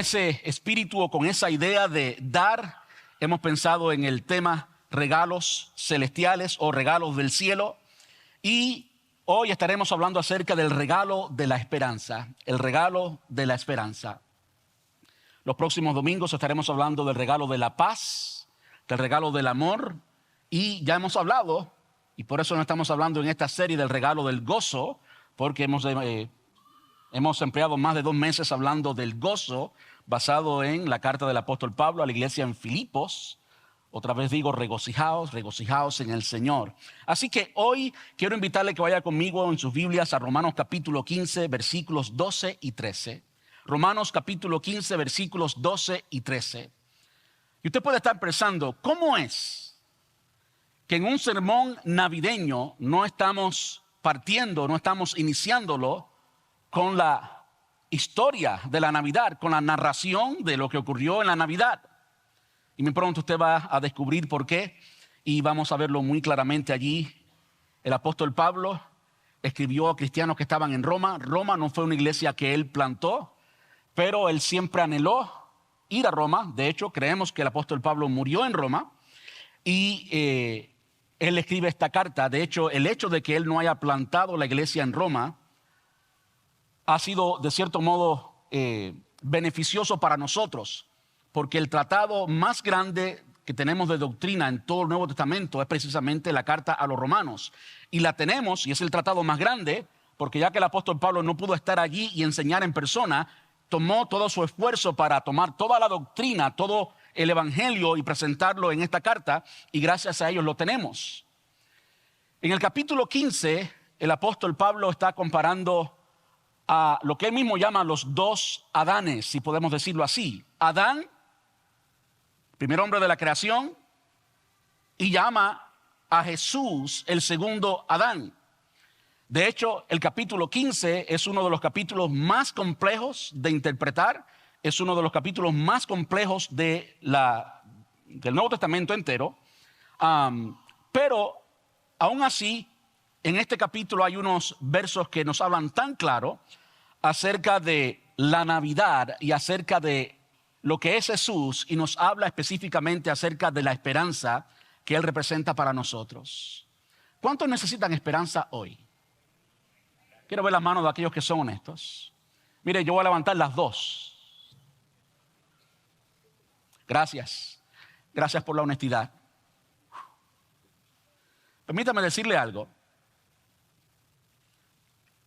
ese espíritu o con esa idea de dar, hemos pensado en el tema regalos celestiales o regalos del cielo. Y hoy estaremos hablando acerca del regalo de la esperanza, el regalo de la esperanza. Los próximos domingos estaremos hablando del regalo de la paz, del regalo del amor, y ya hemos hablado, y por eso no estamos hablando en esta serie del regalo del gozo, porque hemos empleado más de 2 meses hablando del gozo, basado en la carta del apóstol Pablo a la iglesia en Filipos. Otra vez digo, regocijaos, regocijaos en el Señor. Así que hoy quiero invitarle que vaya conmigo en sus Biblias a Romanos capítulo 15, versículos 12 y 13. Romanos capítulo 15, versículos 12 y 13. Y usted puede estar pensando, ¿cómo es que en un sermón navideño no estamos partiendo, no estamos iniciándolo con la historia de la Navidad, con la narración de lo que ocurrió en la Navidad? Y muy pronto usted va a descubrir por qué, y vamos a verlo muy claramente allí. El apóstol Pablo escribió a cristianos que estaban en Roma. Roma no fue una iglesia que él plantó, pero él siempre anheló ir a Roma. De hecho, creemos que el apóstol Pablo murió en Roma y él escribe esta carta. De hecho, el hecho de que él no haya plantado la iglesia en Roma ha sido, de cierto modo, beneficioso para nosotros, porque el tratado más grande que tenemos de doctrina en todo el Nuevo Testamento es precisamente la carta a los romanos. Y la tenemos, y es el tratado más grande, porque ya que el apóstol Pablo no pudo estar allí y enseñar en persona, tomó todo su esfuerzo para tomar toda la doctrina, todo el evangelio y presentarlo en esta carta, y gracias a ellos lo tenemos. En el capítulo 15, el apóstol Pablo está comparando a lo que él mismo llama los 2 Adanes, si podemos decirlo así. Adán, primer hombre de la creación, y llama a Jesús el segundo Adán. De hecho, el capítulo 15 es uno de los capítulos más complejos de interpretar, es uno de los capítulos más complejos del Nuevo Testamento entero, pero aún así, en este capítulo hay unos versos que nos hablan tan claro acerca de la Navidad y acerca de lo que es Jesús, y nos habla específicamente acerca de la esperanza que Él representa para nosotros. ¿Cuántos necesitan esperanza hoy? Quiero ver las manos de aquellos que son honestos. Mire, yo voy a levantar las 2. Gracias. Gracias por la honestidad. Permítame decirle algo.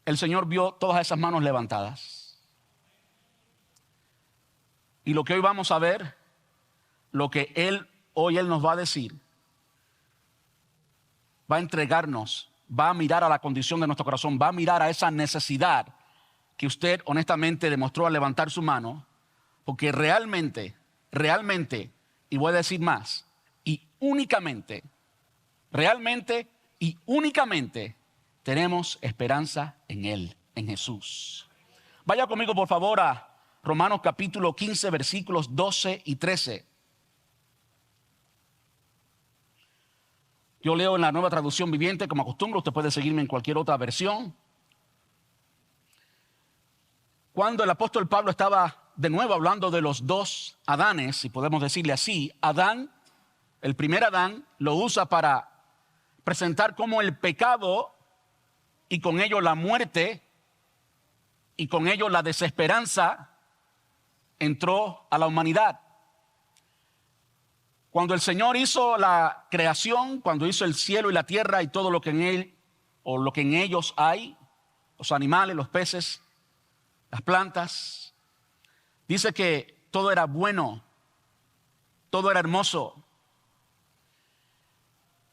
El Señor vio todas esas manos levantadas. Y lo que hoy vamos a ver, lo que hoy Él nos va a decir, va a entregarnos, va a mirar a la condición de nuestro corazón, va a mirar a esa necesidad que usted honestamente demostró al levantar su mano, porque realmente, y voy a decir más, y únicamente, realmente y únicamente tenemos esperanza en Él, en Jesús. Vaya conmigo por favor a Romanos capítulo 15, versículos 12 y 13. Yo leo en la Nueva Traducción Viviente, como acostumbro. Usted puede seguirme en cualquier otra versión. Cuando el apóstol Pablo estaba de nuevo hablando de los 2 Adanes, si podemos decirle así, Adán, el primer Adán, lo usa para presentar cómo el pecado y con ello la muerte y con ello la desesperanza entró a la humanidad. Cuando el Señor hizo la creación, cuando hizo el cielo y la tierra y todo lo que en él o lo que en ellos hay, los animales, los peces, las plantas, dice que todo era bueno, todo era hermoso.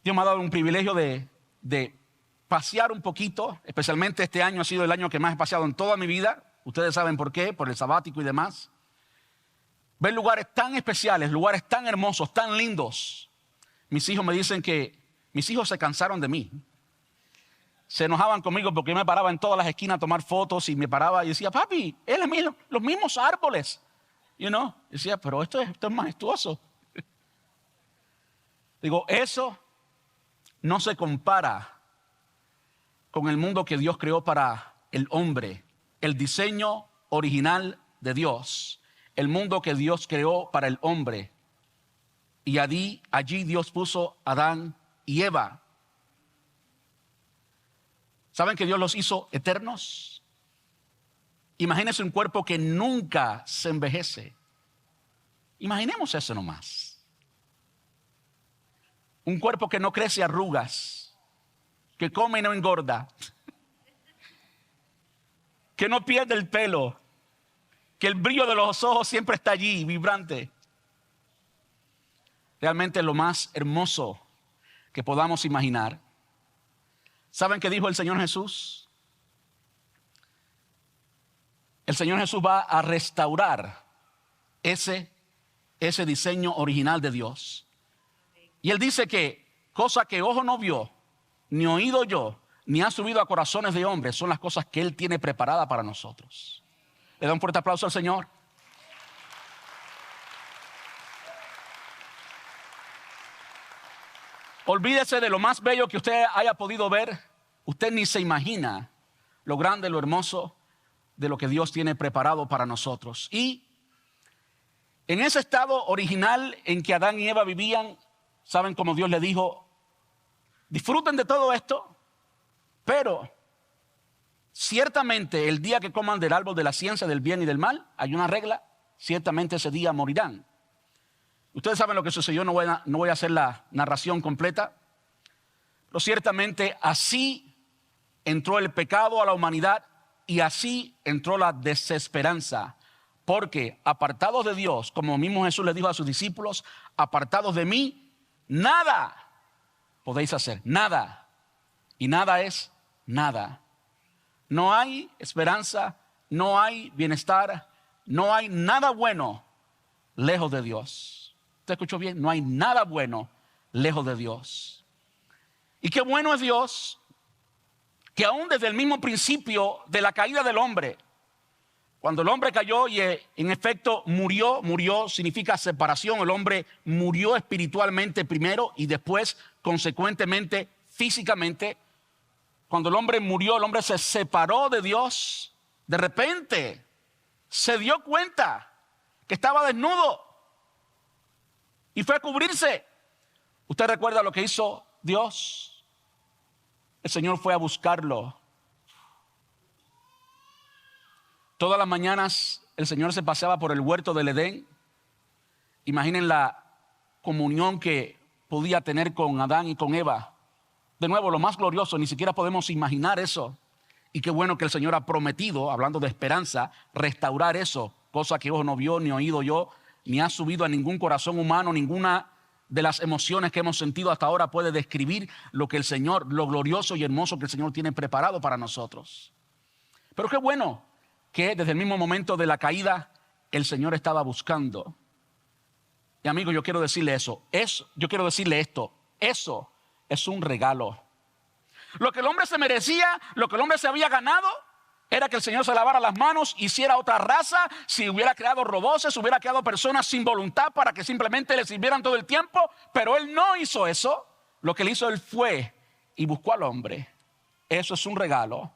Dios me ha dado un privilegio de pasear un poquito, especialmente este año ha sido el año que más he paseado en toda mi vida. Ustedes saben por qué, por el sabático y demás. Ver lugares tan especiales, lugares tan hermosos, tan lindos. Mis hijos me dicen que mis hijos se cansaron de mí. Se enojaban conmigo porque yo me paraba en todas las esquinas a tomar fotos y me paraba y decía, papi, es los mismos árboles. Decía, pero esto es majestuoso. Digo, eso no se compara con el mundo que Dios creó para el hombre. El diseño original de Dios el mundo que Dios creó para el hombre. Y allí Dios puso a Adán y Eva. ¿Saben que Dios los hizo eternos? Imagínense un cuerpo que nunca se envejece. Imaginemos eso nomás. Un cuerpo que no crece arrugas, que come y no engorda, que no pierde el pelo, que el brillo de los ojos siempre está allí, vibrante. Realmente lo más hermoso que podamos imaginar. ¿Saben qué dijo el Señor Jesús? El Señor Jesús va a restaurar ese diseño original de Dios. Y Él dice que cosa que ojo no vio, ni oído yo, ni ha subido a corazones de hombres, son las cosas que Él tiene preparadas para nosotros. Le da un fuerte aplauso al Señor. Olvídese de lo más bello que usted haya podido ver. Usted ni se imagina lo grande, lo hermoso de lo que Dios tiene preparado para nosotros. Y en ese estado original en que Adán y Eva vivían, ¿saben cómo Dios le dijo? Disfruten de todo esto, pero ciertamente el día que coman del árbol de la ciencia del bien y del mal, hay una regla, ciertamente ese día morirán. Ustedes saben lo que sucedió, no voy a hacer la narración completa, pero ciertamente así entró el pecado a la humanidad y así entró la desesperanza. Porque apartados de Dios, como mismo Jesús le dijo a sus discípulos, apartados de mí, nada podéis hacer, nada. Y nada es nada. No hay esperanza, no hay bienestar, no hay nada bueno lejos de Dios. ¿Usted escuchó bien? No hay nada bueno lejos de Dios. Y qué bueno es Dios que aún desde el mismo principio de la caída del hombre, cuando el hombre cayó y en efecto murió significa separación. El hombre murió espiritualmente primero y después consecuentemente físicamente. Cuando el hombre murió, el hombre se separó de Dios. De repente se dio cuenta que estaba desnudo y fue a cubrirse. ¿Usted recuerda lo que hizo Dios? El Señor fue a buscarlo. Todas las mañanas el Señor se paseaba por el huerto del Edén. Imaginen la comunión que podía tener con Adán y con Eva. De nuevo, lo más glorioso, ni siquiera podemos imaginar eso. Y qué bueno que el Señor ha prometido, hablando de esperanza, restaurar eso. Cosa que ojo no vio, ni oído yo, ni ha subido a ningún corazón humano. Ninguna de las emociones que hemos sentido hasta ahora puede describir lo que el Señor, lo glorioso y hermoso que el Señor tiene preparado para nosotros. Pero qué bueno que desde el mismo momento de la caída el Señor estaba buscando. Y amigo, yo quiero decirle esto, eso es un regalo. Lo que el hombre se merecía, lo que el hombre se había ganado, era que el Señor se lavara las manos, hiciera otra raza, si hubiera creado robots, hubiera creado personas sin voluntad para que simplemente le sirvieran todo el tiempo, pero Él no hizo eso. Lo que Él hizo, Él fue y buscó al hombre. Eso es un regalo.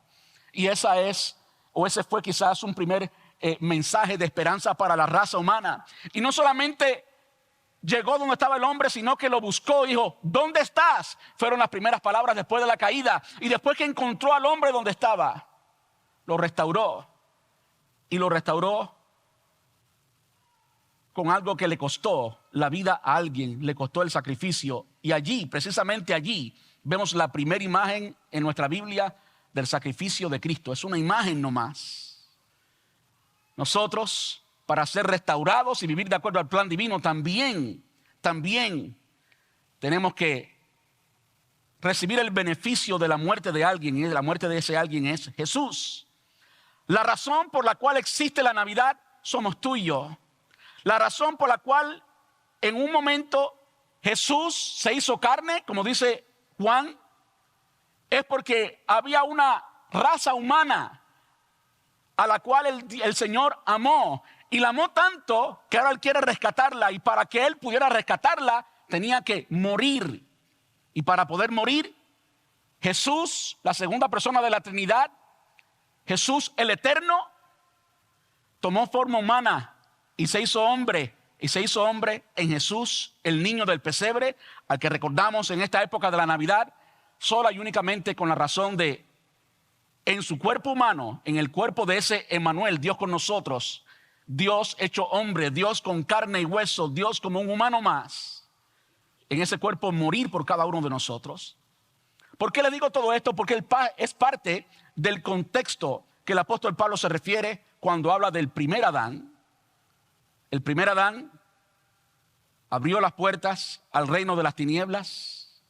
Y ese fue quizás un primer mensaje de esperanza para la raza humana. Y no solamente llegó donde estaba el hombre, sino que lo buscó y dijo, ¿dónde estás? Fueron las primeras palabras después de la caída. Y después que encontró al hombre donde estaba, lo restauró. Y lo restauró con algo que le costó la vida a alguien, le costó el sacrificio. Y allí, precisamente allí, vemos la primera imagen en nuestra Biblia del sacrificio de Cristo. Es una imagen nomás. Nosotros, para ser restaurados y vivir de acuerdo al plan divino, también tenemos que recibir el beneficio de la muerte de alguien, y la muerte de ese alguien es Jesús. La razón por la cual existe la Navidad somos tú y yo. La razón por la cual en un momento Jesús se hizo carne, como dice Juan, es porque había una raza humana a la cual el Señor amó. Y la amó tanto que ahora Él quiere rescatarla. Y para que Él pudiera rescatarla, tenía que morir. Y para poder morir, Jesús, la segunda persona de la Trinidad, Jesús el Eterno, tomó forma humana y se hizo hombre en Jesús, el niño del pesebre, al que recordamos en esta época de la Navidad, sola y únicamente con la razón de, en su cuerpo humano, en el cuerpo de ese Emmanuel, Dios con nosotros, Dios hecho hombre, Dios con carne y hueso, Dios como un humano más, en ese cuerpo morir por cada uno de nosotros. ¿Por qué le digo todo esto? Porque es parte del contexto que el apóstol Pablo se refiere cuando habla del primer Adán. El primer Adán abrió las puertas al reino de las tinieblas,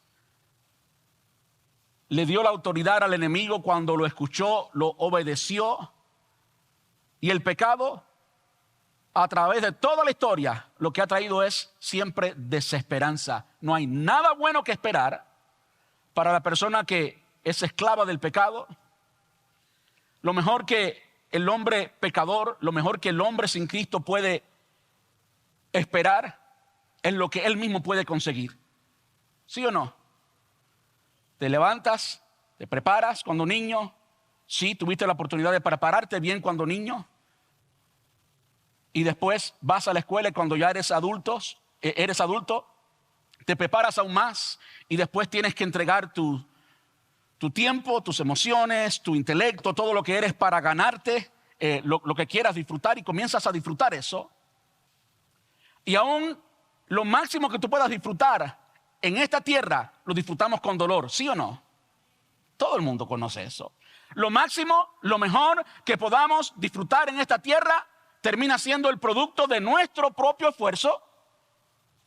le dio la autoridad al enemigo cuando lo escuchó, lo obedeció, y el pecado, a través de toda la historia, lo que ha traído es siempre desesperanza. No hay nada bueno que esperar para la persona que es esclava del pecado. Lo mejor que el hombre pecador, lo mejor que el hombre sin Cristo puede esperar es lo que él mismo puede conseguir. ¿Sí o no? Te levantas, te preparas cuando niño. Sí, tuviste la oportunidad de prepararte bien cuando niño. Y después vas a la escuela y cuando ya eres adulto, te preparas aún más y después tienes que entregar tu tiempo, tus emociones, tu intelecto, todo lo que eres para ganarte lo que quieras disfrutar, y comienzas a disfrutar eso. Y aún lo máximo que tú puedas disfrutar en esta tierra, lo disfrutamos con dolor, ¿sí o no? Todo el mundo conoce eso. Lo máximo, lo mejor que podamos disfrutar en esta tierra termina siendo el producto de nuestro propio esfuerzo,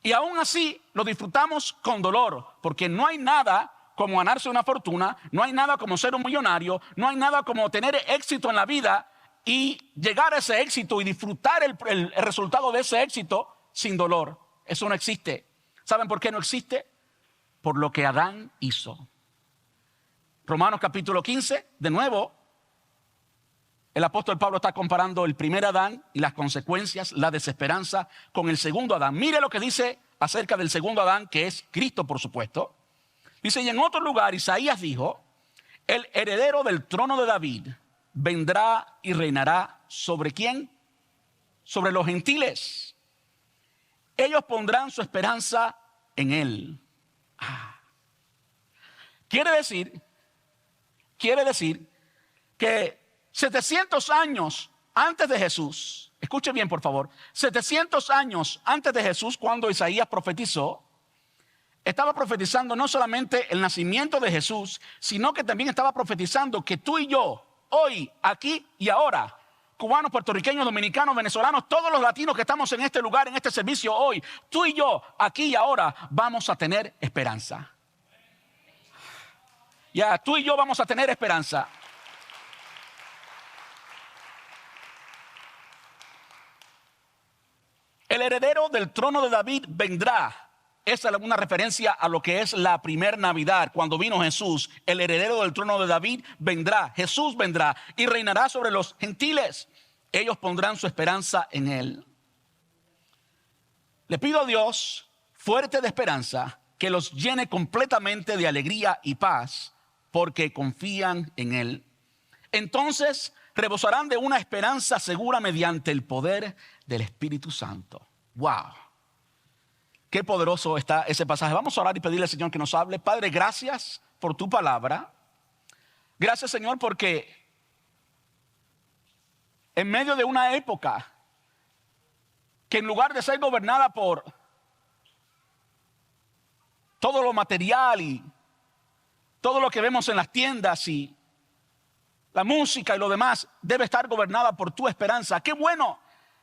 y aún así lo disfrutamos con dolor, porque no hay nada como ganarse una fortuna, no hay nada como ser un millonario, no hay nada como tener éxito en la vida y llegar a ese éxito y disfrutar el resultado de ese éxito sin dolor. Eso no existe. ¿Saben por qué no existe? Por lo que Adán hizo. Romanos capítulo 15, de nuevo, el apóstol Pablo está comparando el primer Adán y las consecuencias, la desesperanza, con el segundo Adán. Mire lo que dice acerca del segundo Adán, que es Cristo, por supuesto. Dice, y en otro lugar Isaías dijo, el heredero del trono de David vendrá y reinará ¿sobre quién? Sobre los gentiles. Ellos pondrán su esperanza en él. Quiere decir que 700 años antes de Jesús, escuche bien por favor, 700 años antes de Jesús, cuando Isaías profetizó, estaba profetizando no solamente el nacimiento de Jesús, sino que también estaba profetizando que tú y yo, hoy, aquí y ahora, cubanos, puertorriqueños, dominicanos, venezolanos, todos los latinos que estamos en este lugar, en este servicio hoy, tú y yo, aquí y ahora, vamos a tener esperanza. Ya, tú y yo vamos a tener esperanza. El heredero del trono de David vendrá. Esa es una referencia a lo que es la primer Navidad, cuando vino Jesús. El heredero del trono de David vendrá, Jesús vendrá y reinará sobre los gentiles. Ellos pondrán su esperanza en él. Le pido a Dios, fuerte de esperanza, que los llene completamente de alegría y paz, porque confían en él. Entonces rebosarán de una esperanza segura mediante el poder del Espíritu Santo. ¡Wow! Qué poderoso está ese pasaje. Vamos a orar y pedirle al Señor que nos hable. Padre, gracias por tu palabra. Gracias, Señor, porque en medio de una época que en lugar de ser gobernada por todo lo material y todo lo que vemos en las tiendas y la música y lo demás, debe estar gobernada por tu esperanza. Qué bueno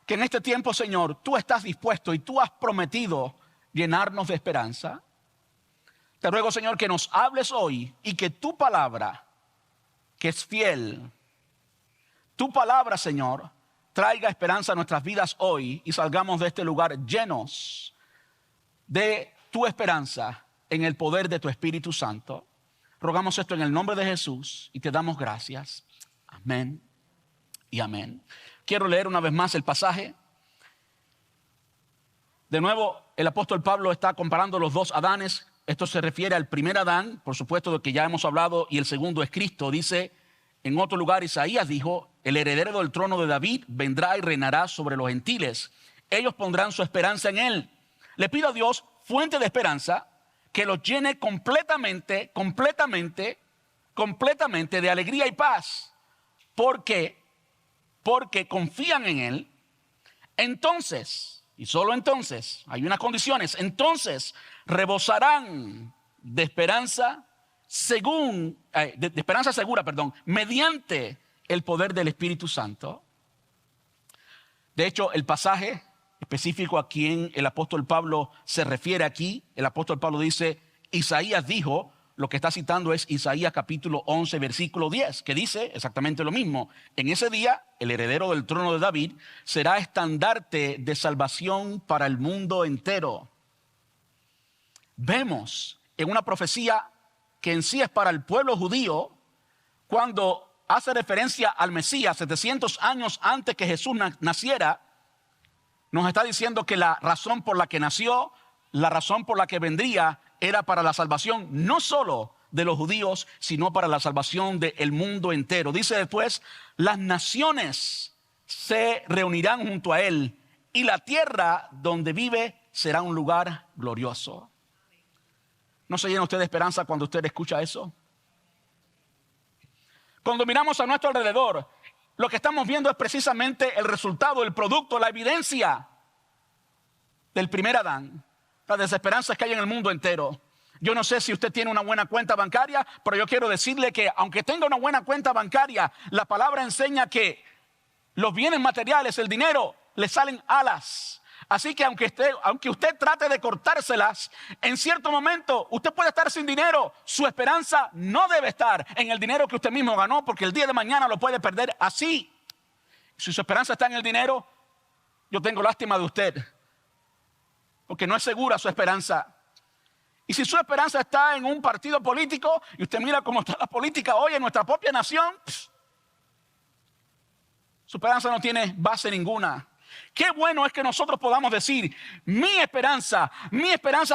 que en este tiempo, Señor, tú estás dispuesto y tú has prometido llenarnos de esperanza. Te ruego, Señor, que nos hables hoy y que tu palabra, que es fiel, tu palabra, Señor, traiga esperanza a nuestras vidas hoy y salgamos de este lugar llenos de tu esperanza en el poder de tu Espíritu Santo. Rogamos esto en el nombre de Jesús y te damos gracias. Amén y amén. Quiero leer una vez más el pasaje. De nuevo, el apóstol Pablo está comparando los dos Adanes. Esto se refiere al primer Adán, por supuesto, de que ya hemos hablado, y el segundo es Cristo. Dice, en otro lugar Isaías dijo, el heredero del trono de David, vendrá y reinará sobre los gentiles. Ellos pondrán su esperanza en él. Le pido a Dios, fuente de esperanza, que los llene completamente de alegría y paz. Porque confían en él. Entonces, y solo entonces, hay unas condiciones, entonces rebosarán de esperanza de esperanza segura, mediante el poder del Espíritu Santo. De hecho, el pasaje específico a quien el apóstol Pablo se refiere aquí, el apóstol Pablo dice, Isaías dijo, lo que está citando es Isaías capítulo 11, versículo 10, que dice exactamente lo mismo. En ese día, el heredero del trono de David será estandarte de salvación para el mundo entero. Vemos en una profecía que en sí es para el pueblo judío, cuando hace referencia al Mesías 700 años antes que Jesús naciera, nos está diciendo que la razón por la que nació, la razón por la que vendría, era para la salvación no solo de los judíos, sino para la salvación del mundo entero. Dice después, las naciones se reunirán junto a él y la tierra donde vive será un lugar glorioso. ¿No se llena usted de esperanza cuando usted escucha eso? Cuando miramos a nuestro alrededor, lo que estamos viendo es precisamente el resultado, el producto, la evidencia del primer Adán. Las desesperanzas que hay en el mundo entero. Yo no sé si usted tiene una buena cuenta bancaria, pero yo quiero decirle que aunque tenga una buena cuenta bancaria, la palabra enseña que los bienes materiales, el dinero, le salen alas. Así que aunque usted trate de cortárselas, en cierto momento usted puede estar sin dinero. Su esperanza no debe estar en el dinero que usted mismo ganó, porque el día de mañana lo puede perder así. Si su esperanza está en el dinero, yo tengo lástima de usted, porque no es segura su esperanza. Y si su esperanza está en un partido político, y usted mira cómo está la política hoy en nuestra propia nación, su esperanza no tiene base ninguna. Qué bueno es que nosotros podamos decir, mi esperanza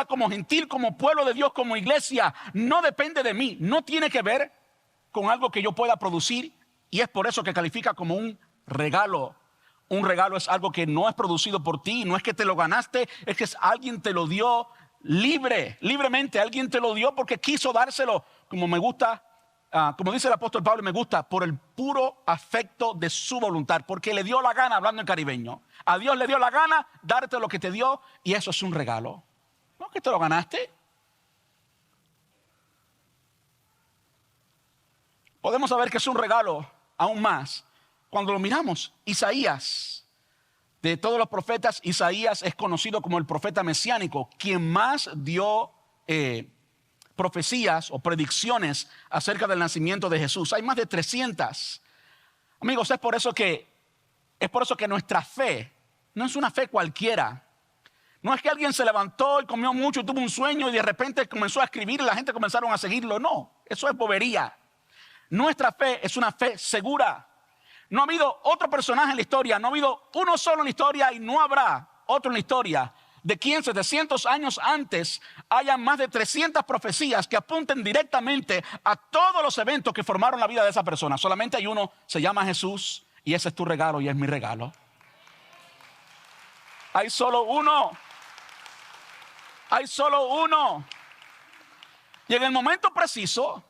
como gentil, como pueblo de Dios, como iglesia, no depende de mí, no tiene que ver con algo que yo pueda producir, y es por eso que califica como un regalo. Un regalo es algo que no es producido por ti, no es que te lo ganaste, es que alguien te lo dio libremente, alguien te lo dio porque quiso dárselo, como me gusta. Como dice el apóstol Pablo, me gusta por el puro afecto de su voluntad, porque le dio la gana, hablando en caribeño. A Dios le dio la gana darte lo que te dio, y eso es un regalo. No que te lo ganaste. Podemos saber que es un regalo aún más cuando lo miramos. Isaías, de todos los profetas, Isaías es conocido como el profeta mesiánico, quien más dio profecías o predicciones acerca del nacimiento de Jesús. Hay más de 300. Amigos, es por eso que nuestra fe no es una fe cualquiera. No es que alguien se levantó y comió mucho y tuvo un sueño y de repente comenzó a escribir y la gente comenzaron a seguirlo. No, eso es bobería. Nuestra fe es una fe segura. No ha habido otro personaje en la historia, no ha habido uno solo en la historia y no habrá otro en la historia de quien 700 años antes haya más de 300 profecías que apunten directamente a todos los eventos que formaron la vida de esa persona. Solamente hay uno, se llama Jesús, y ese es tu regalo y es mi regalo. Hay solo uno. Hay solo uno. Y en el momento preciso,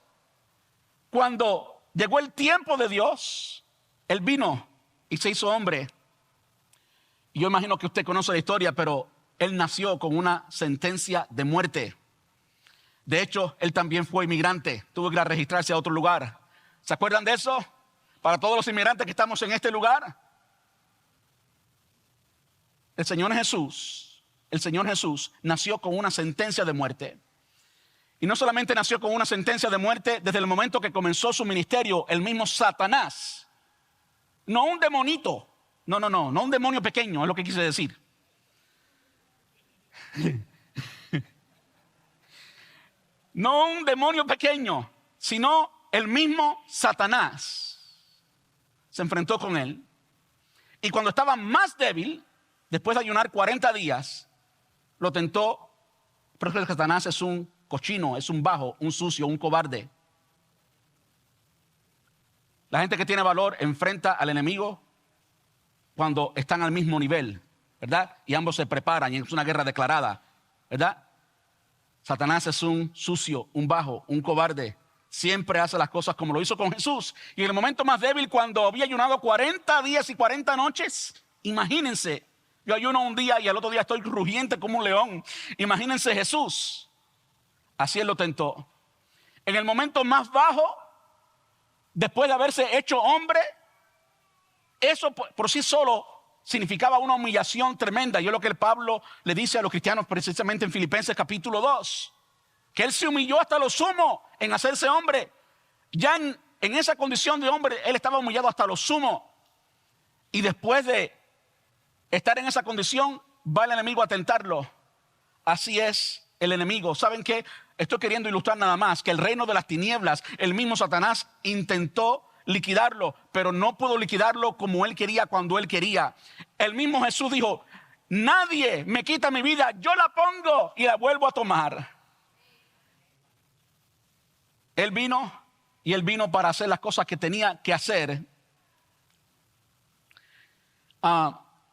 cuando llegó el tiempo de Dios, Él vino y se hizo hombre. Y yo imagino que usted conoce la historia, pero Él nació con una sentencia de muerte. De hecho, Él también fue inmigrante. Tuvo que ir a registrarse a otro lugar. ¿Se acuerdan de eso? Para todos los inmigrantes que estamos en este lugar. El Señor Jesús nació con una sentencia de muerte. Y no solamente nació con una sentencia de muerte, desde el momento que comenzó su ministerio, el mismo Satanás. No un demonito. No un demonio pequeño, es lo que quise decir. No un demonio pequeño, sino el mismo Satanás se enfrentó con él. Y cuando estaba más débil, después de ayunar 40 días, lo tentó. Pero el Satanás es un cochino, es un bajo, un sucio, un cobarde. La gente que tiene valor enfrenta al enemigo cuando están al mismo nivel, ¿verdad? Y ambos se preparan y es una guerra declarada, ¿verdad? Satanás es un sucio, un bajo, un cobarde. Siempre hace las cosas como lo hizo con Jesús. Y en el momento más débil, cuando había ayunado 40 días y 40 noches, imagínense, yo ayuno un día y al otro día estoy rugiente como un león. Imagínense Jesús. Así él lo tentó. En el momento más bajo, después de haberse hecho hombre, eso por sí solo significaba una humillación tremenda. Y es lo que el Pablo le dice a los cristianos precisamente en Filipenses capítulo 2. Que él se humilló hasta lo sumo en hacerse hombre. Ya en esa condición de hombre, él estaba humillado hasta lo sumo. Y después de estar en esa condición, va el enemigo a tentarlo. Así es el enemigo. ¿Saben qué? Estoy queriendo ilustrar nada más que el reino de las tinieblas, el mismo Satanás intentó liquidarlo, pero no pudo liquidarlo como él quería, cuando él quería. El mismo Jesús dijo, nadie me quita mi vida, yo la pongo y la vuelvo a tomar. Él vino para hacer las cosas que tenía que hacer.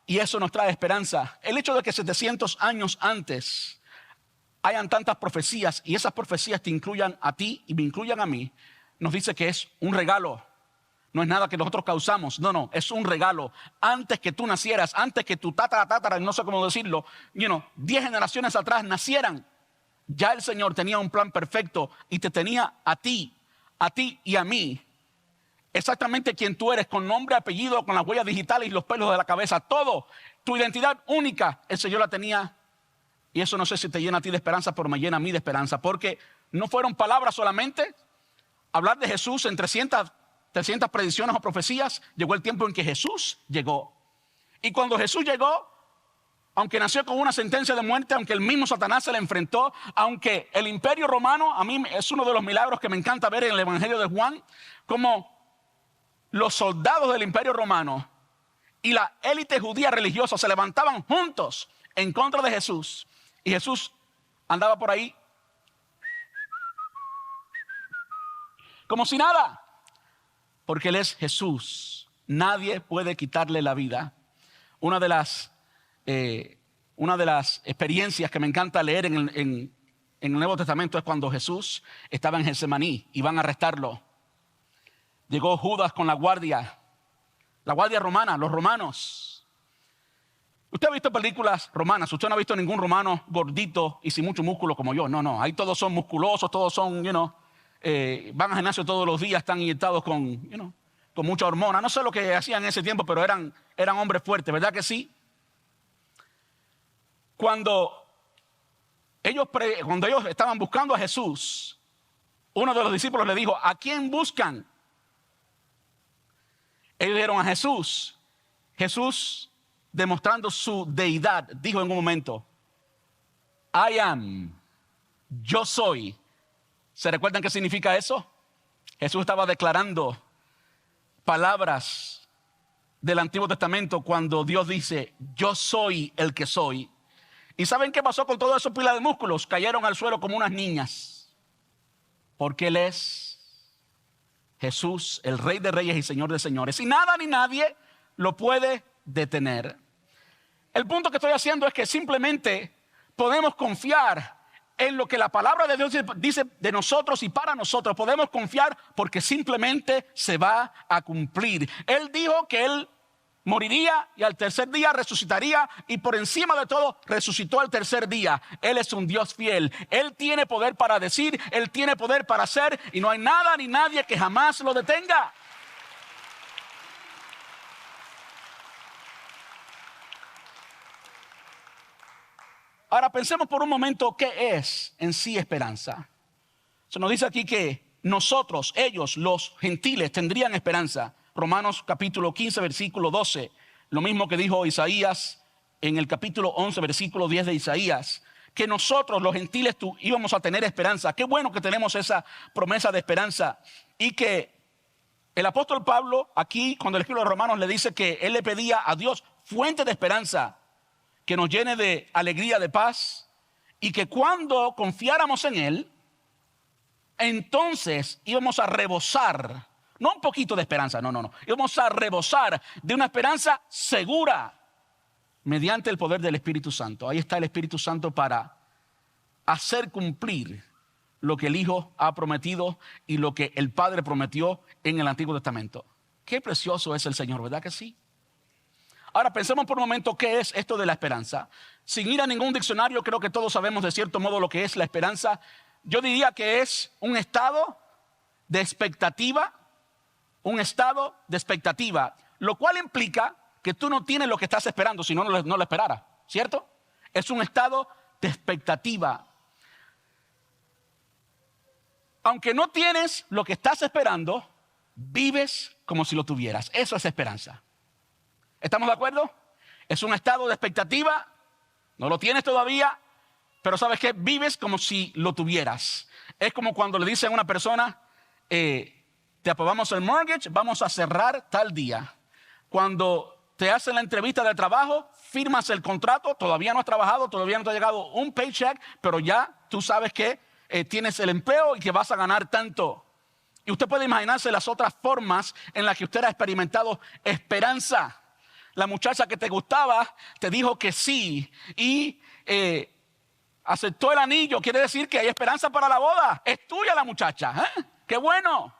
Y eso nos trae esperanza. El hecho de que 700 años antes hayan tantas profecías y esas profecías te incluyan a ti y me incluyan a mí, nos dice que es un regalo. No es nada que nosotros causamos. No, es un regalo. Antes que tú nacieras, antes que tu tatara, no sé cómo decirlo, 10 generaciones atrás nacieran, ya el Señor tenía un plan perfecto y te tenía a ti y a mí, exactamente quien tú eres, con nombre, apellido, con las huellas digitales y los pelos de la cabeza, todo, tu identidad única, el Señor la tenía. Y eso no sé si te llena a ti de esperanza, pero me llena a mí de esperanza, porque no fueron palabras solamente. Hablar de Jesús en 300 predicciones o profecías, llegó el tiempo en que Jesús llegó. Y cuando Jesús llegó, aunque nació con una sentencia de muerte, aunque el mismo Satanás se le enfrentó, aunque el imperio romano, a mí es uno de los milagros que me encanta ver en el Evangelio de Juan, como los soldados del imperio romano y la élite judía religiosa se levantaban juntos en contra de Jesús. Y Jesús andaba por ahí como si nada, porque Él es Jesús. Nadie puede quitarle la vida. Una de las experiencias que me encanta leer en el Nuevo Testamento es cuando Jesús estaba en Getsemaní y van a arrestarlo. Llegó Judas con la guardia romana, los romanos. Usted ha visto películas romanas, usted no ha visto ningún romano gordito y sin mucho músculo como yo. No, ahí todos son musculosos, todos son, van al gimnasio todos los días, están inyectados con mucha hormona. No sé lo que hacían en ese tiempo, pero eran hombres fuertes, ¿verdad que sí? Cuando ellos estaban buscando a Jesús, uno de los discípulos le dijo, ¿a quién buscan? Ellos dijeron a Jesús. Jesús, demostrando su deidad, dijo en un momento, I am, yo soy. ¿Se recuerdan qué significa eso? Jesús estaba declarando palabras del Antiguo Testamento cuando Dios dice, yo soy el que soy. ¿Y saben qué pasó con toda esa pila de músculos? Cayeron al suelo como unas niñas. Porque Él es Jesús, el Rey de Reyes y Señor de Señores. Y nada ni nadie lo puede detener. El punto que estoy haciendo es que simplemente podemos confiar en lo que la palabra de Dios dice de nosotros y para nosotros. Podemos confiar porque simplemente se va a cumplir. Él dijo que Él moriría y al tercer día resucitaría, y por encima de todo resucitó al tercer día. Él es un Dios fiel. Él tiene poder para decir, Él tiene poder para hacer, y no hay nada ni nadie que jamás lo detenga. Ahora pensemos por un momento qué es en sí esperanza. Se nos dice aquí que nosotros, ellos, los gentiles, tendrían esperanza. Romanos capítulo 15, versículo 12. Lo mismo que dijo Isaías en el capítulo 11, versículo 10 de Isaías. Que nosotros, los gentiles, íbamos a tener esperanza. Qué bueno que tenemos esa promesa de esperanza. Y que el apóstol Pablo, aquí, cuando le escribe a los romanos, le dice que él le pedía a Dios fuente de esperanza, que nos llene de alegría, de paz. Y que cuando confiáramos en Él, entonces íbamos a rebosar No un poquito de esperanza, no. Íbamos a rebosar de una esperanza segura mediante el poder del Espíritu Santo. Ahí está el Espíritu Santo para hacer cumplir lo que el Hijo ha prometido y lo que el Padre prometió en el Antiguo Testamento. Qué precioso es el Señor, ¿verdad que sí? Ahora pensemos por un momento qué es esto de la esperanza. Sin ir a ningún diccionario, creo que todos sabemos de cierto modo lo que es la esperanza. Yo diría que es un estado de expectativa, lo cual implica que tú no tienes lo que estás esperando, si no lo esperaras, ¿cierto? Es un estado de expectativa. Aunque no tienes lo que estás esperando, vives como si lo tuvieras. Eso es esperanza. ¿Estamos de acuerdo? Es un estado de expectativa, no lo tienes todavía, pero ¿sabes qué? Vives como si lo tuvieras. Es como cuando le dicen a una persona, te aprobamos el mortgage, vamos a cerrar tal día. Cuando te hacen la entrevista de trabajo, firmas el contrato, todavía no has trabajado, todavía no te ha llegado un paycheck, pero ya tú sabes que tienes el empleo y que vas a ganar tanto. Y usted puede imaginarse las otras formas en las que usted ha experimentado esperanza. La muchacha que te gustaba te dijo que sí y aceptó el anillo. Quiere decir que hay esperanza para la boda. Es tuya la muchacha. ¡Qué bueno!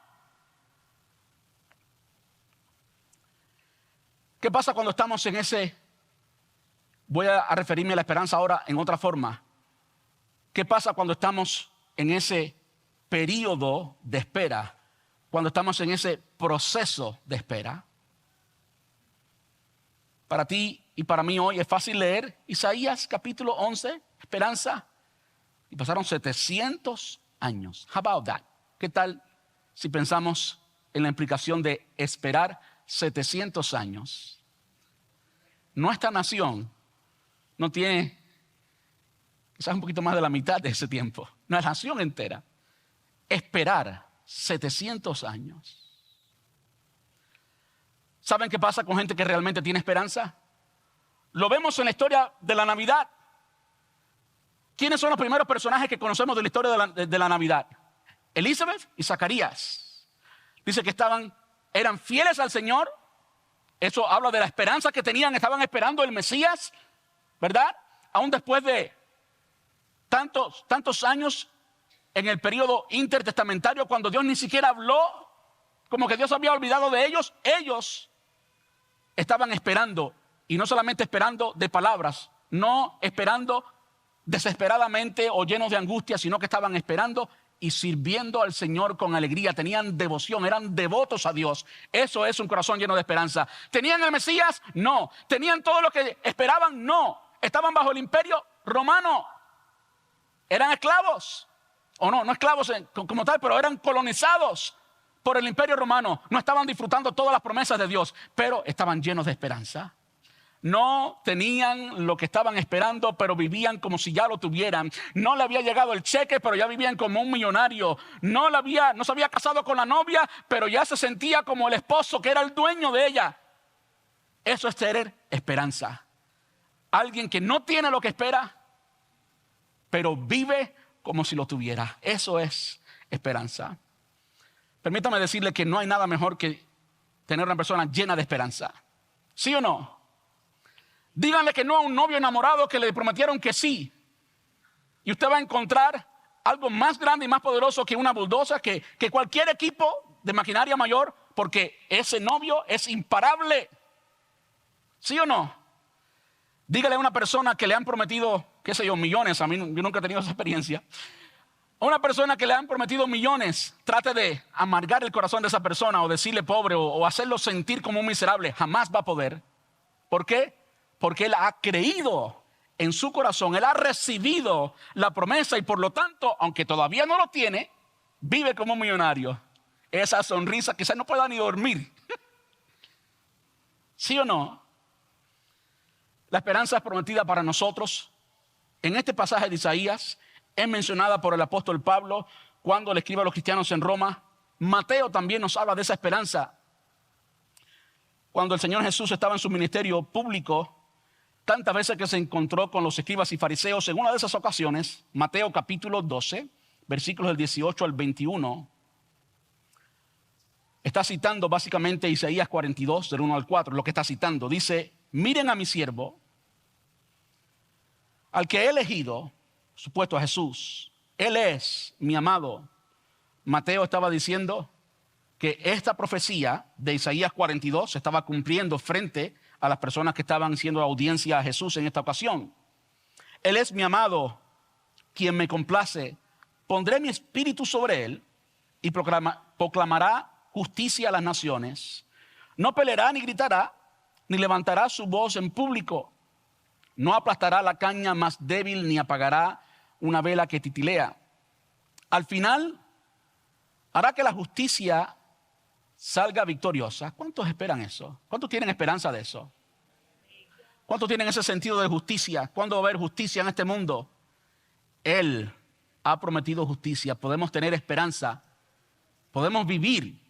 ¿Qué pasa cuando estamos en ese? Voy a referirme a la esperanza ahora en otra forma. ¿Qué pasa cuando estamos en ese periodo de espera? Cuando estamos en ese proceso de espera. Para ti y para mí hoy es fácil leer Isaías capítulo 11, esperanza. Y pasaron 700 años. How about that? ¿Qué tal si pensamos en la implicación de esperar 700 años? Nuestra nación no tiene quizás un poquito más de la mitad de ese tiempo. Nuestra nación entera. Esperar 700 años. ¿Saben qué pasa con gente que realmente tiene esperanza? Lo vemos en la historia de la Navidad. ¿Quiénes son los primeros personajes que conocemos de la historia de la Navidad? Elizabeth y Zacarías. Dice que eran fieles al Señor. Eso habla de la esperanza que tenían. Estaban esperando el Mesías, ¿verdad? Aún después de tantos años en el periodo intertestamentario, cuando Dios ni siquiera habló, como que Dios había olvidado de ellos. Ellos estaban esperando, y no solamente esperando de palabras, no esperando desesperadamente o llenos de angustia, sino que estaban esperando y sirviendo al Señor con alegría. Tenían devoción, eran devotos a Dios. Eso es un corazón lleno de esperanza. ¿Tenían el Mesías? No. ¿Tenían todo lo que esperaban? No. Estaban bajo el imperio romano. Eran esclavos, o no esclavos como tal, pero eran colonizados por el imperio romano. No estaban disfrutando todas las promesas de Dios, pero estaban llenos de esperanza. No tenían lo que estaban esperando, pero vivían como si ya lo tuvieran. No le había llegado el cheque, pero ya vivían como un millonario. No se había casado con la novia, pero ya se sentía como el esposo que era el dueño de ella. Eso es tener esperanza. Alguien que no tiene lo que espera, pero vive como si lo tuviera. Eso es esperanza. Permítame decirle que no hay nada mejor que tener una persona llena de esperanza. ¿Sí o no? Díganle que no a un novio enamorado que le prometieron que sí. Y usted va a encontrar algo más grande y más poderoso que una bulldozer, que cualquier equipo de maquinaria mayor, porque ese novio es imparable. ¿Sí o no? Dígale a una persona que le han prometido, qué sé yo, millones. A mí yo nunca he tenido esa experiencia. A una persona que le han prometido millones, trate de amargar el corazón de esa persona o decirle pobre o hacerlo sentir como un miserable. Jamás va a poder. ¿Por qué? Porque él ha creído en su corazón, él ha recibido la promesa y por lo tanto, aunque todavía no lo tiene, vive como un millonario. Esa sonrisa quizás no pueda ni dormir. ¿Sí o no? La esperanza es prometida para nosotros. En este pasaje de Isaías es mencionada por el apóstol Pablo cuando le escribe a los cristianos en Roma. Mateo también nos habla de esa esperanza. Cuando el Señor Jesús estaba en su ministerio público, tantas veces que se encontró con los escribas y fariseos, en una de esas ocasiones, Mateo capítulo 12, versículos del 18 al 21, está citando básicamente Isaías 42, del 1 al 4, lo que está citando. Dice, miren a mi siervo, al que he elegido, supuesto a Jesús. Él es mi amado. Mateo estaba diciendo que esta profecía de Isaías 42 se estaba cumpliendo frente a las personas que estaban haciendo audiencia a Jesús en esta ocasión. Él es mi amado, quien me complace. Pondré mi espíritu sobre él y proclamará justicia a las naciones. No peleará ni gritará, ni levantará su voz en público. No aplastará la caña más débil, ni apagará una vela que titilea. Al final, hará que la justicia salga victoriosa. ¿Cuántos esperan eso? ¿Cuántos tienen esperanza de eso? ¿Cuántos tienen ese sentido de justicia? ¿Cuándo va a haber justicia en este mundo? Él ha prometido justicia. Podemos tener esperanza. Podemos vivir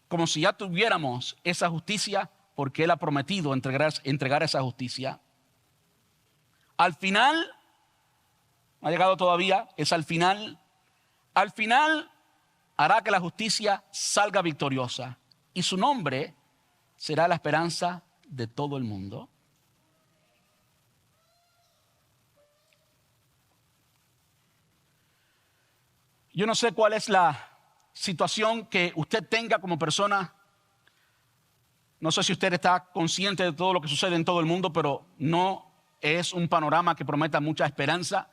como si ya tuviéramos esa justicia, porque Él ha prometido entregar esa justicia. Al final, no ha llegado todavía, es al final. Al final hará que la justicia salga victoriosa y su nombre será la esperanza de todo el mundo. Yo no sé cuál es la situación que usted tenga como persona. No sé si usted está consciente de todo lo que sucede en todo el mundo, pero no es un panorama que prometa mucha esperanza.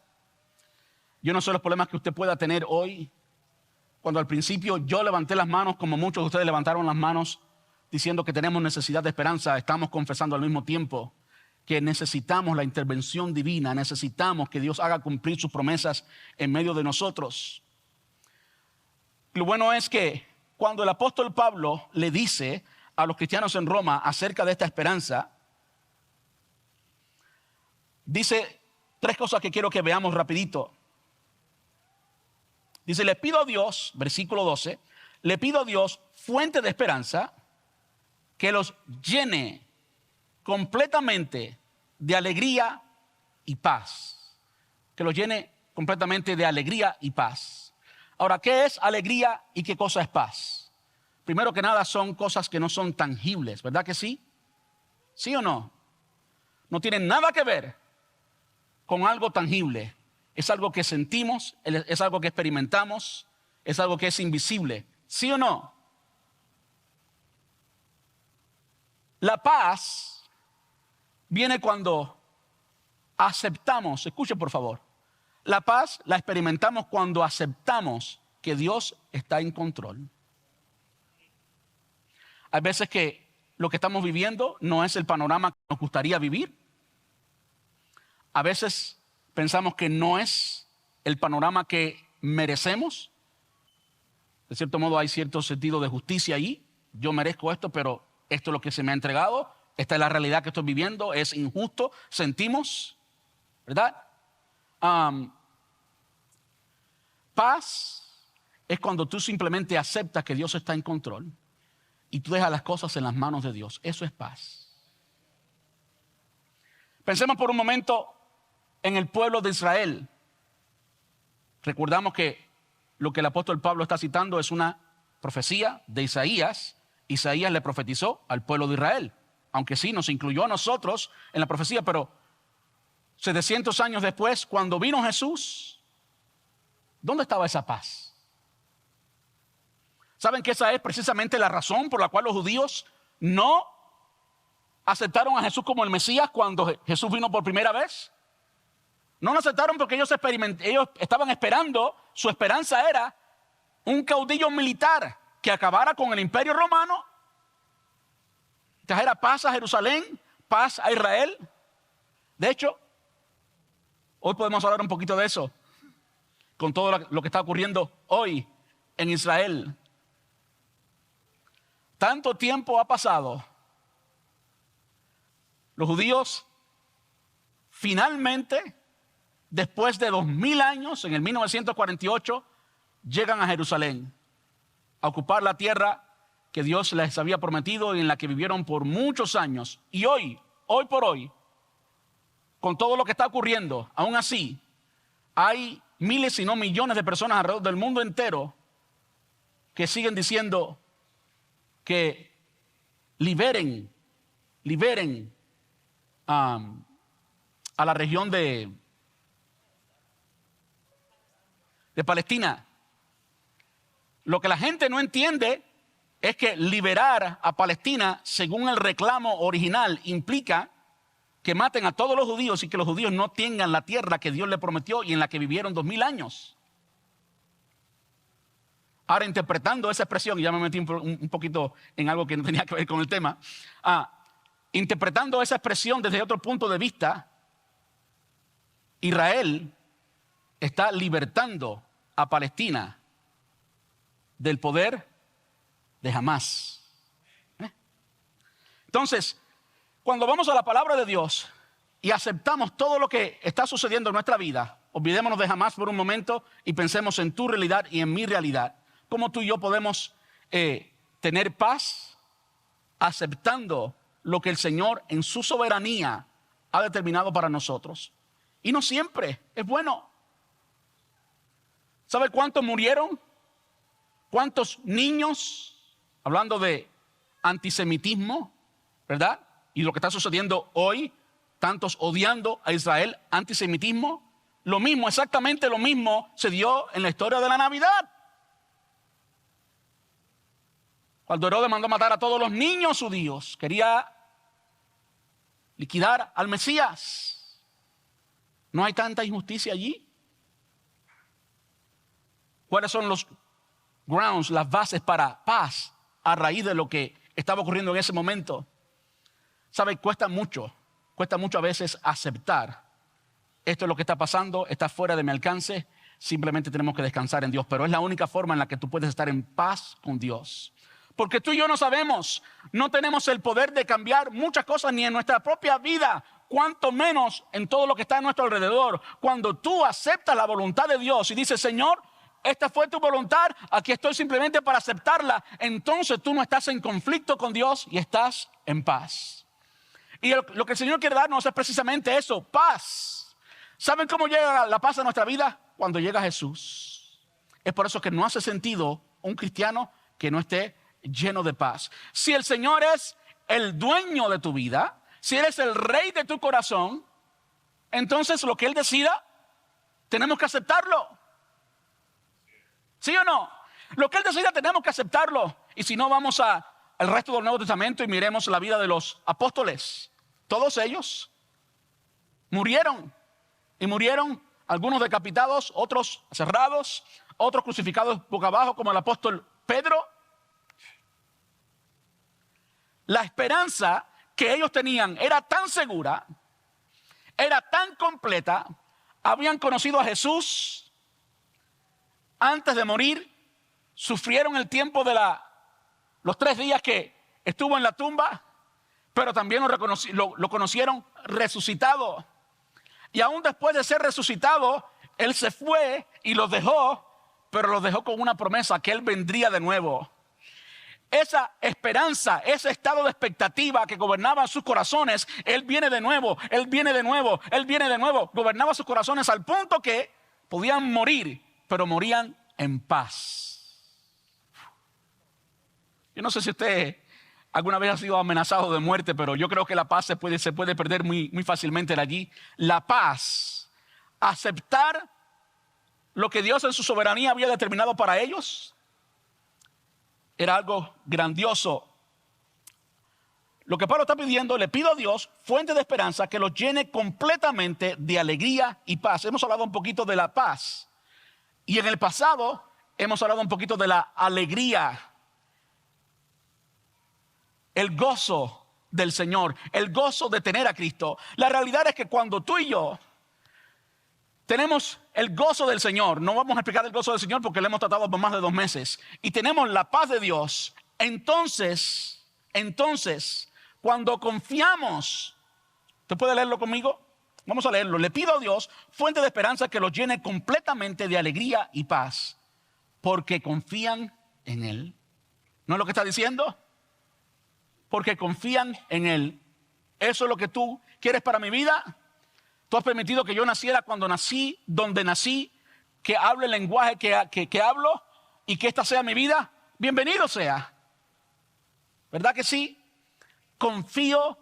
Yo no sé los problemas que usted pueda tener hoy. Cuando al principio yo levanté las manos, como muchos de ustedes levantaron las manos, diciendo que tenemos necesidad de esperanza, estamos confesando al mismo tiempo que necesitamos la intervención divina, necesitamos que Dios haga cumplir sus promesas en medio de nosotros. Lo bueno es que cuando el apóstol Pablo le dice a los cristianos en Roma acerca de esta esperanza, dice tres cosas que quiero que veamos rapidito. Dice, le pido a Dios, versículo 12, le pido a Dios, fuente de esperanza, que los llene completamente de alegría y paz. Que los llene completamente de alegría y paz. Ahora, ¿qué es alegría y qué cosa es paz? Primero que nada, son cosas que no son tangibles, ¿verdad que sí? ¿Sí o no? No tienen nada que ver con algo tangible. Es algo que sentimos, es algo que experimentamos, es algo que es invisible. ¿Sí o no? La paz viene cuando aceptamos, escuche por favor, la paz la experimentamos cuando aceptamos que Dios está en control. Hay veces que lo que estamos viviendo no es el panorama que nos gustaría vivir. A veces pensamos que no es el panorama que merecemos. De cierto modo hay cierto sentido de justicia ahí. Yo merezco esto, pero esto es lo que se me ha entregado. Esta es la realidad que estoy viviendo. Es injusto. Sentimos, ¿verdad? Paz es cuando tú simplemente aceptas que Dios está en control y tú dejas las cosas en las manos de Dios. Eso es paz. Pensemos por un momento en el pueblo de Israel. Recordamos que lo que el apóstol Pablo está citando es una profecía de Isaías. Isaías le profetizó al pueblo de Israel, aunque sí nos incluyó a nosotros en la profecía, pero 700 años después, cuando vino Jesús, ¿dónde estaba esa paz? ¿Saben que esa es precisamente la razón por la cual los judíos no aceptaron a Jesús como el Mesías cuando Jesús vino por primera vez? No lo aceptaron porque ellos estaban esperando, su esperanza era un caudillo militar que acabara con el imperio romano, trajera paz a Jerusalén, paz a Israel. De hecho, hoy podemos hablar un poquito de eso, con todo lo que está ocurriendo hoy en Israel. Tanto tiempo ha pasado. Los judíos finalmente, después de 2000 años, en el 1948, llegan a Jerusalén a ocupar la tierra que Dios les había prometido y en la que vivieron por muchos años. Y hoy por hoy, con todo lo que está ocurriendo, aún así, hay miles si no millones de personas alrededor del mundo entero que siguen diciendo, que liberen a la región de Palestina. Lo que la gente no entiende es que liberar a Palestina, según el reclamo original, implica que maten a todos los judíos y que los judíos no tengan la tierra que Dios les prometió y en la que vivieron 2000 años. Ahora, interpretando esa expresión, y ya me metí un poquito en algo que no tenía que ver con el tema, interpretando esa expresión desde otro punto de vista, Israel está libertando a Palestina del poder de Hamás. Entonces, cuando vamos a la palabra de Dios y aceptamos todo lo que está sucediendo en nuestra vida, olvidémonos de Hamás por un momento y pensemos en tu realidad y en mi realidad. ¿Cómo tú y yo podemos tener paz aceptando lo que el Señor en su soberanía ha determinado para nosotros? Y no siempre es bueno. ¿Sabe cuántos murieron? ¿Cuántos niños, hablando de antisemitismo, verdad? Y lo que está sucediendo hoy, tantos odiando a Israel, antisemitismo. Lo mismo, exactamente lo mismo se dio en la historia de la Navidad. Cuando Herodes mandó matar a todos los niños judíos, quería liquidar al Mesías. ¿No hay tanta injusticia allí? ¿Cuáles son los grounds, las bases para paz a raíz de lo que estaba ocurriendo en ese momento? ¿Sabe? Cuesta mucho a veces aceptar. Esto es lo que está pasando, está fuera de mi alcance, simplemente tenemos que descansar en Dios. Pero es la única forma en la que tú puedes estar en paz con Dios. Porque tú y yo no sabemos, no tenemos el poder de cambiar muchas cosas ni en nuestra propia vida, cuanto menos en todo lo que está a nuestro alrededor. Cuando tú aceptas la voluntad de Dios y dices, Señor, esta fue tu voluntad, aquí estoy simplemente para aceptarla, entonces tú no estás en conflicto con Dios y estás en paz. Y lo que el Señor quiere darnos es precisamente eso, paz. ¿Saben cómo llega la paz a nuestra vida? Cuando llega Jesús. Es por eso que no hace sentido un cristiano que no esté lleno de paz. Si el Señor es el dueño de tu vida, si Él es el rey de tu corazón, entonces lo que Él decida, tenemos que aceptarlo. ¿Sí o no? Lo que Él decida tenemos que aceptarlo. Y si no, vamos al resto del Nuevo Testamento y miremos la vida de los apóstoles. Todos ellos murieron. Y murieron algunos decapitados, otros cerrados, otros crucificados boca abajo, como el apóstol Pedro. La esperanza que ellos tenían era tan segura, era tan completa. Habían conocido a Jesús antes de morir, sufrieron el tiempo de los 3 días que estuvo en la tumba, pero también lo conocieron resucitado. Y aún después de ser resucitado, Él se fue y los dejó, pero los dejó con una promesa que Él vendría de nuevo. Esa esperanza, ese estado de expectativa que gobernaba sus corazones, Él viene de nuevo, Él viene de nuevo, Él viene de nuevo. Gobernaba sus corazones al punto que podían morir, pero morían en paz. Yo no sé si usted alguna vez ha sido amenazado de muerte, pero yo creo que la paz se puede perder muy fácilmente allí. La paz, aceptar lo que Dios en su soberanía había determinado para ellos, era algo grandioso. Lo que Pablo está pidiendo, le pido a Dios, fuente de esperanza, que los llene completamente de alegría y paz. Hemos hablado un poquito de la paz. Y en el pasado hemos hablado un poquito de la alegría. El gozo del Señor, el gozo de tener a Cristo. La realidad es que cuando tú y yo tenemos el gozo del Señor, no vamos a explicar el gozo del Señor porque lo hemos tratado por más de 2 meses, y tenemos la paz de Dios, entonces, cuando confiamos, ¿usted puede leerlo conmigo? Vamos a leerlo. Le pido a Dios, fuente de esperanza, que los llene completamente de alegría y paz, porque confían en Él. ¿No es lo que está diciendo? Porque confían en Él. ¿Eso es lo que tú quieres para mi vida? Tú has permitido que yo naciera cuando nací, donde nací, que hable el lenguaje que hablo y que esta sea mi vida. Bienvenido sea. ¿Verdad que sí? Confío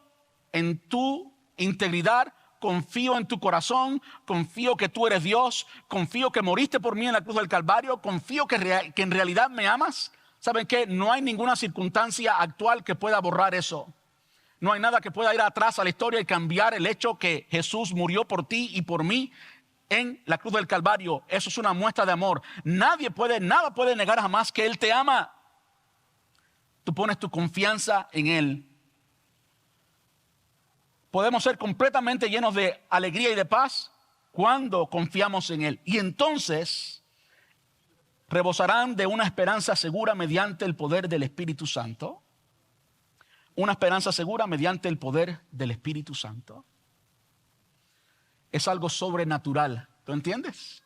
en tu integridad, confío en tu corazón, confío que tú eres Dios, confío que moriste por mí en la cruz del Calvario, confío que en realidad me amas. ¿Saben qué? No hay ninguna circunstancia actual que pueda borrar eso. No hay nada que pueda ir atrás a la historia y cambiar el hecho que Jesús murió por ti y por mí en la cruz del Calvario. Eso es una muestra de amor. Nada puede negar jamás que Él te ama. Tú pones tu confianza en Él. Podemos ser completamente llenos de alegría y de paz cuando confiamos en Él. Y entonces rebosarán de una esperanza segura mediante el poder del Espíritu Santo. Una esperanza segura mediante el poder del Espíritu Santo. Es algo sobrenatural. ¿Tú entiendes?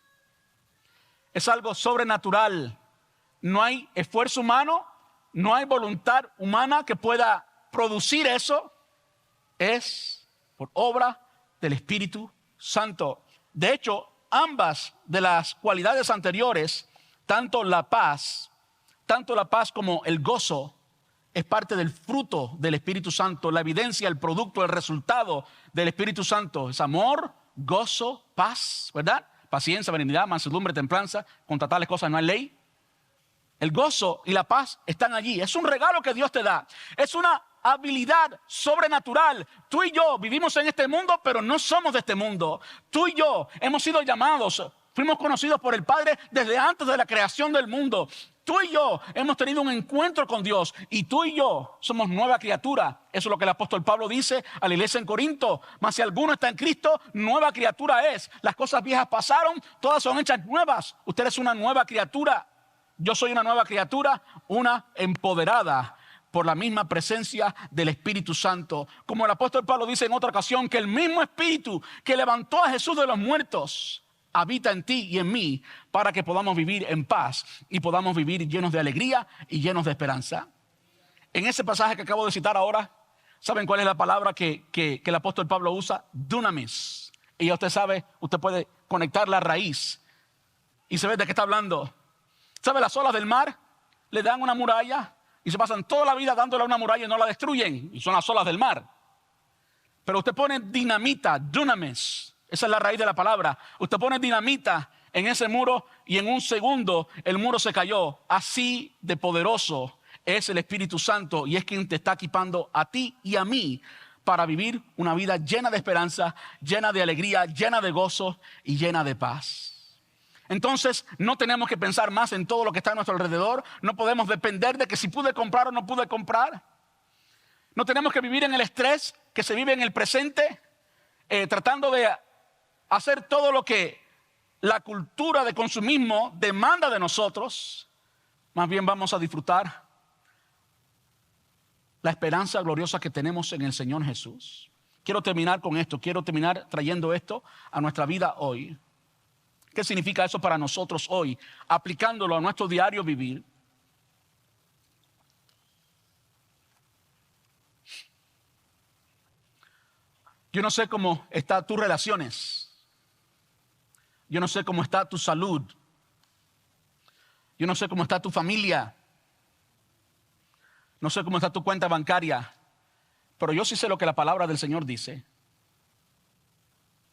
Es algo sobrenatural. No hay esfuerzo humano, no hay voluntad humana que pueda producir eso. Es por obra del Espíritu Santo. De hecho, ambas de las cualidades anteriores, tanto la paz como el gozo, es parte del fruto del Espíritu Santo. La evidencia, el producto, el resultado del Espíritu Santo es amor, gozo, paz, ¿verdad? Paciencia, benignidad, mansedumbre, templanza. Contra tales cosas no hay ley. El gozo y la paz están allí. Es un regalo que Dios te da. Es una habilidad sobrenatural. Tú y yo vivimos en este mundo, pero no somos de este mundo. Tú y yo hemos sido llamados, fuimos conocidos por el Padre desde antes de la creación del mundo. Tú y yo hemos tenido un encuentro con Dios y tú y yo somos nueva criatura. Eso es lo que el apóstol Pablo dice a la iglesia en Corinto. Mas si alguno está en Cristo, nueva criatura es. Las cosas viejas pasaron, todas son hechas nuevas. Usted es una nueva criatura. Yo soy una nueva criatura, una empoderada por la misma presencia del Espíritu Santo. Como el apóstol Pablo dice en otra ocasión, que el mismo Espíritu que levantó a Jesús de los muertos habita en ti y en mí para que podamos vivir en paz y podamos vivir llenos de alegría y llenos de esperanza. En ese pasaje que acabo de citar ahora, ¿saben cuál es la palabra que el apóstol Pablo usa? Dunamis. Y ya usted sabe, usted puede conectar la raíz y se ve de qué está hablando. ¿Sabe? Las olas del mar le dan una muralla y se pasan toda la vida dándole una muralla y no la destruyen. Y son las olas del mar. Pero usted pone dinamita, dunamis. Esa es la raíz de la palabra. Usted pone dinamita en ese muro y en un segundo el muro se cayó. Así de poderoso es el Espíritu Santo y es quien te está equipando a ti y a mí para vivir una vida llena de esperanza, llena de alegría, llena de gozo y llena de paz. Entonces no tenemos que pensar más en todo lo que está a nuestro alrededor. No podemos depender de que si pude comprar o no pude comprar. No tenemos que vivir en el estrés que se vive en el presente, tratando de hacer todo lo que la cultura de consumismo demanda de nosotros. Más bien vamos a disfrutar la esperanza gloriosa que tenemos en el Señor Jesús. Quiero terminar con esto, quiero terminar trayendo esto a nuestra vida hoy. ¿Qué significa eso para nosotros hoy? Aplicándolo a nuestro diario vivir. Yo no sé cómo están tus relaciones. Yo no sé cómo está tu salud. Yo no sé cómo está tu familia. No sé cómo está tu cuenta bancaria. Pero yo sí sé lo que la palabra del Señor dice.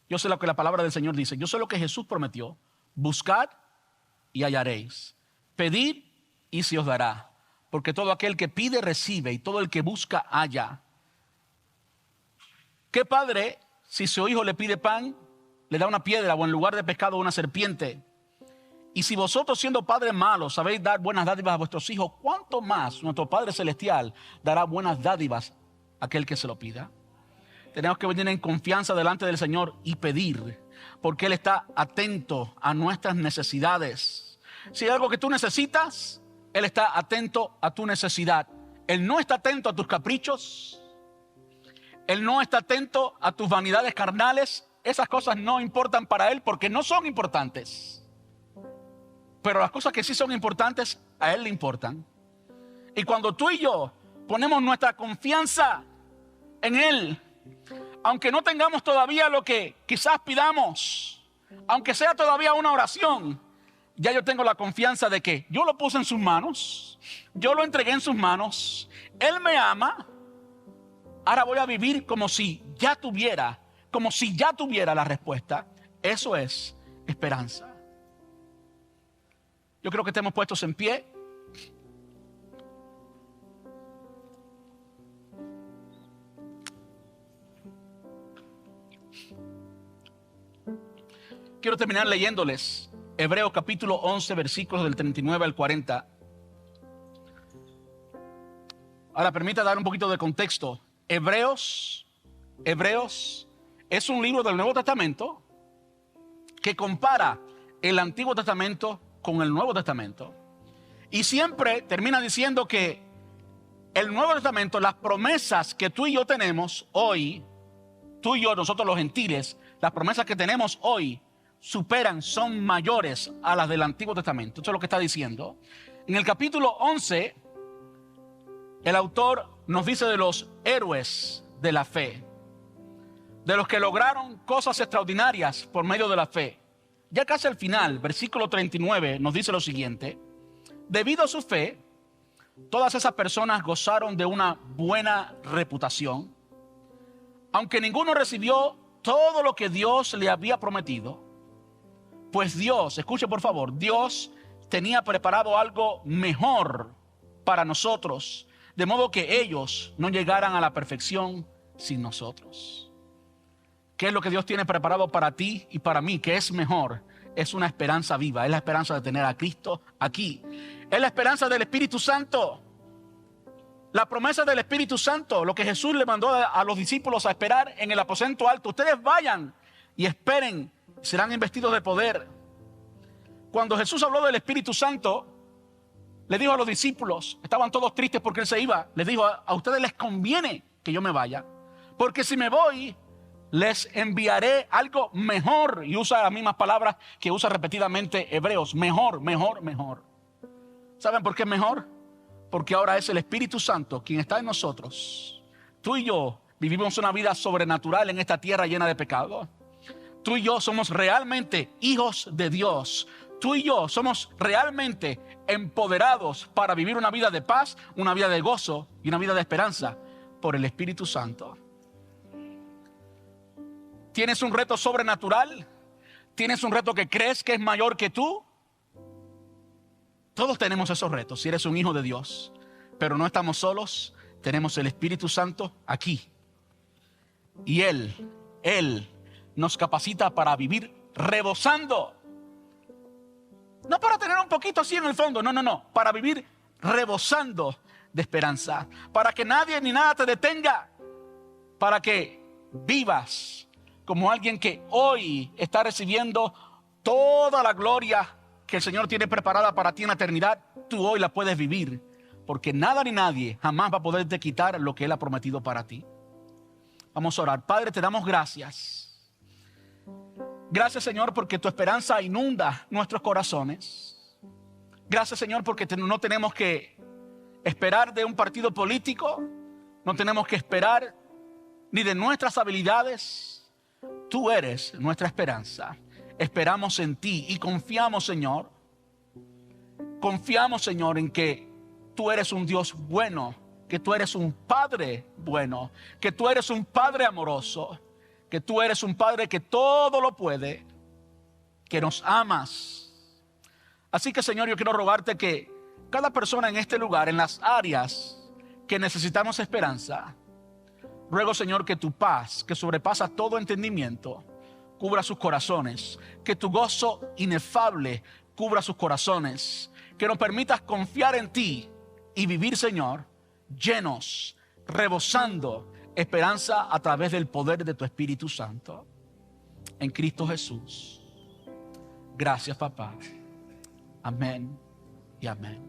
Yo sé lo que la palabra del Señor dice. Yo sé lo que Jesús prometió. Buscad y hallaréis. Pedid y se os dará. Porque todo aquel que pide recibe y todo el que busca halla. ¿Qué padre, si su hijo le pide pan, le da una piedra o en lugar de pescado una serpiente? Y si vosotros siendo padres malos sabéis dar buenas dádivas a vuestros hijos, ¿cuánto más nuestro Padre Celestial dará buenas dádivas a aquel que se lo pida? Tenemos que venir en confianza delante del Señor y pedir, porque Él está atento a nuestras necesidades. Si hay algo que tú necesitas, Él está atento a tu necesidad. Él no está atento a tus caprichos. Él no está atento a tus vanidades carnales. Esas cosas no importan para Él porque no son importantes. Pero las cosas que sí son importantes, a Él le importan. Y cuando tú y yo ponemos nuestra confianza en Él, aunque no tengamos todavía lo que quizás pidamos, aunque sea todavía una oración, Ya yo tengo la confianza de que yo lo puse en sus manos, yo lo entregué en sus manos, Él me ama. Ahora voy a vivir como si ya tuviera la respuesta. Eso es esperanza. Yo creo que estemos puestos en pie. Quiero terminar leyéndoles Hebreos capítulo 11, versículos del 39 al 40. Ahora permita dar un poquito de contexto. Hebreos es un libro del Nuevo Testamento que compara el Antiguo Testamento con el Nuevo Testamento. Y siempre termina diciendo que el Nuevo Testamento, las promesas que tú y yo tenemos hoy, tú y yo, nosotros los gentiles, las promesas que tenemos hoy son mayores a las del Antiguo Testamento. Eso es lo que está diciendo. En el capítulo 11, el autor nos dice de los héroes de la fe, de los que lograron cosas extraordinarias por medio de la fe. Ya casi al final, versículo 39, nos dice lo siguiente: debido a su fe, todas esas personas gozaron de una buena reputación, aunque ninguno recibió todo lo que Dios le había prometido. Pues Dios, escuche por favor, Dios tenía preparado algo mejor para nosotros, de modo que ellos no llegaran a la perfección sin nosotros. ¿Qué es lo que Dios tiene preparado para ti y para mí? ¿Qué es mejor? Es una esperanza viva, es la esperanza de tener a Cristo aquí. Es la esperanza del Espíritu Santo. La promesa del Espíritu Santo, lo que Jesús le mandó a los discípulos a esperar en el aposento alto. Ustedes vayan y esperen, serán investidos de poder. Cuando Jesús habló del Espíritu Santo, le dijo a los discípulos, estaban todos tristes porque Él se iba, les dijo: a ustedes les conviene que yo me vaya, porque si me voy, les enviaré algo mejor. Y usa las mismas palabras que usa repetidamente Hebreos: mejor, mejor, mejor. ¿Saben por qué es mejor? Porque ahora es el Espíritu Santo quien está en nosotros. Tú y yo vivimos una vida sobrenatural en esta tierra llena de pecado. Tú y yo somos realmente hijos de Dios. Tú y yo somos realmente empoderados para vivir una vida de paz, una vida de gozo y una vida de esperanza por el Espíritu Santo. ¿Tienes un reto sobrenatural? ¿Tienes un reto que crees que es mayor que tú? Todos tenemos esos retos si eres un hijo de Dios, pero no estamos solos. Tenemos el Espíritu Santo aquí. Y Él nos capacita para vivir rebosando. No para tener un poquito así en el fondo, no. Para vivir rebosando de esperanza. Para que nadie ni nada te detenga. Para que vivas como alguien que hoy está recibiendo toda la gloria que el Señor tiene preparada para ti en la eternidad. Tú hoy la puedes vivir, porque nada ni nadie jamás va a poderte quitar lo que Él ha prometido para ti. Vamos a orar. Padre, te damos gracias. Gracias, Señor, porque tu esperanza inunda nuestros corazones. Gracias, Señor, porque no tenemos que esperar de un partido político. No tenemos que esperar ni de nuestras habilidades. Tú eres nuestra esperanza. Esperamos en ti y confiamos, Señor. Confiamos, Señor, en que tú eres un Dios bueno, que tú eres un Padre bueno, que tú eres un Padre amoroso, que tú eres un Padre que todo lo puede, que nos amas. Así que, Señor, yo quiero rogarte que cada persona en este lugar, en las áreas que necesitamos esperanza, ruego, Señor, que tu paz, que sobrepasa todo entendimiento, cubra sus corazones, que tu gozo inefable cubra sus corazones, que nos permitas confiar en ti y vivir, Señor, llenos, rebosando esperanza a través del poder de tu Espíritu Santo. En Cristo Jesús. Gracias, papá. Amén y amén.